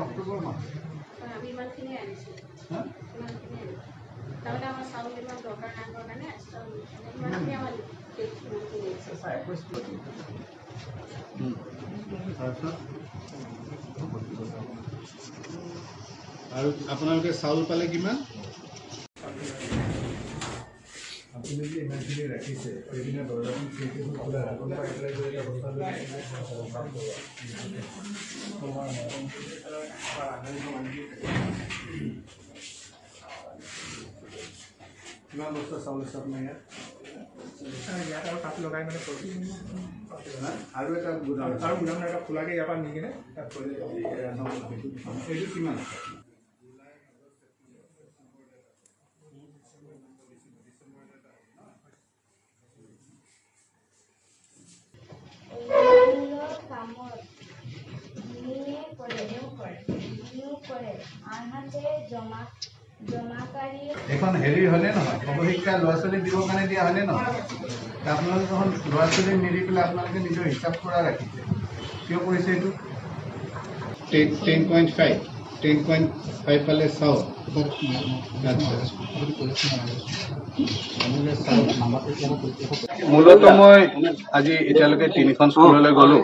অক্টোবৰ মাহ আমি ইমানখিনি আনিছোঁ ইমানখিনি আনিছোঁ তাৰমানে আমাৰ চাউল ইমান দৰকাৰ নাই কাৰণে ইমানখিনি আমাৰ আৰু আপোনালোকে চাউল পালে কিমান আপুনি যে ইমানখিনি ৰাখিছে সেইদিনা দৰ্জাখন খোলা কিমান বস্তা চাউল আছে আপোনাৰ ইয়াত আৰু তাত লগাই মানে আৰু এটা গুদাম এটা খোলাকৈ ইয়াৰ পৰা নি কিনে তাত এইটো কিমান এখন হেৰি হয়নে নহয় সৰ্বশিক্ষা ল'ৰা ছোৱালীক দিবৰ কাৰণে দিয়া হয়নে নহয় আপোনালোকে এখন ল'ৰা ছোৱালীক নিদি পেলাই আপোনালোকে নিজৰ হিচাপ কৰা ৰাখিছে কিয় কৰিছে এইটো 10.5 পালে চাউল মূলতঃ মই আজি এতিয়ালৈকে 3খন স্কুললৈ গ'লো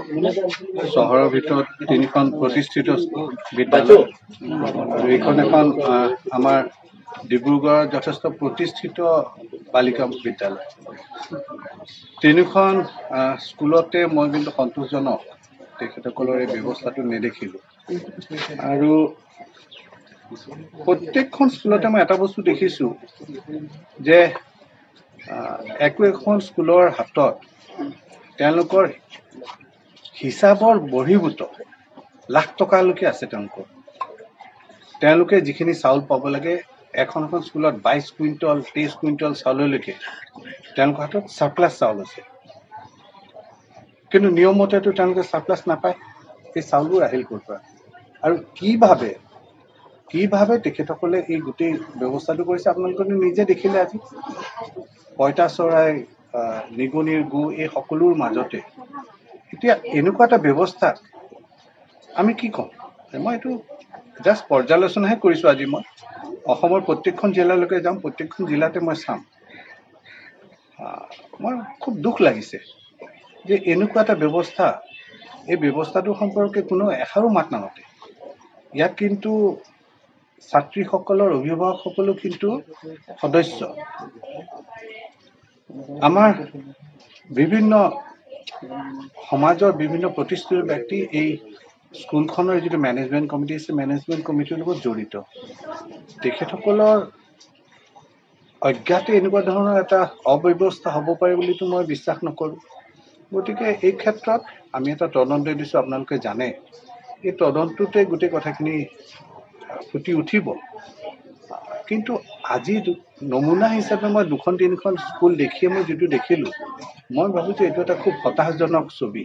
চহৰৰ ভিতৰত 3খন প্ৰতিষ্ঠিত বিদ্যালয় আৰু এইখন এখন আমাৰ ডিব্ৰুগড়ৰ যথেষ্ট প্ৰতিষ্ঠিত বালিকা বিদ্যালয় 3খন স্কুলতে মই কিন্তু সন্তোষজনক তেখেতসকলৰ এই ব্যৱস্থাটো নেদেখিলোঁ আৰু প্ৰত্যেকখন স্কুলতে মই এটা বস্তু দেখিছোঁ যে এখন স্কুলৰ হাতত তেওঁলোকৰ হিচাপৰ বহিৰ্ভূত লাখ টকালৈকে আছে তেওঁলোকে যিখিনি চাউল পাব লাগে এখন স্কুলত 22 কুইণ্টল 23 কুইণ্টল চাউললৈকে তেওঁলোকৰ হাতত সাৰপ্লাছ চাউল আছে কিন্তু নিয়মমতেতো তেওঁলোকে সাৰপ্লাছ নাপায় এই চাউলবোৰ আহিল ক'ৰ পৰা আৰু কিভাৱে তেখেতসকলে এই গোটেই ব্যৱস্থাটো কৰিছে আপোনালোকে নিজে দেখিলে আজি পইতাচৰাই নিগনিৰ গু এই সকলোৰ মাজতে এতিয়া এনেকুৱা এটা ব্যৱস্থা আমি কি ক'ম মই এইটো জাষ্ট পৰ্যালোচনাহে কৰিছোঁ আজি মই অসমৰ প্ৰত্যেকখন জিলালৈকে যাম প্ৰত্যেকখন জিলাতে মই চাম মই খুব দুখ লাগিছে যে এনেকুৱা এটা ব্যৱস্থা এই ব্যৱস্থাটোৰ সম্পৰ্কে কোনো এষাৰো মাত নামাতে ইয়াত কিন্তু ছাত্ৰীসকলৰ অভিভাৱকসকলো কিন্তু সদস্য আমাৰ বিভিন্ন সমাজৰ বিভিন্ন প্ৰতিষ্ঠিত ব্যক্তি এই স্কুলখনৰ যিটো মেনেজমেণ্ট কমিটি আছে মেনেজমেণ্ট কমিটিৰ লগত জড়িত তেখেতসকলৰ অজ্ঞাতে এনেকুৱা ধৰণৰ এটা অব্যৱস্থা হ'ব পাৰে বুলিতো মই বিশ্বাস নকৰোঁ গতিকে এই ক্ষেত্ৰত আমি এটা তদন্ত দিছোঁ আপোনালোকে জানে এই তদন্ততে গোটেই কথাখিনি ফুটি উঠিব কিন্তু আজি নমুনা হিচাপে মই 2-3খন স্কুল দেখিয়ে মই যিটো দেখিলোঁ মই ভাবোঁ যে এইটো এটা খুব হতাশজনক ছবি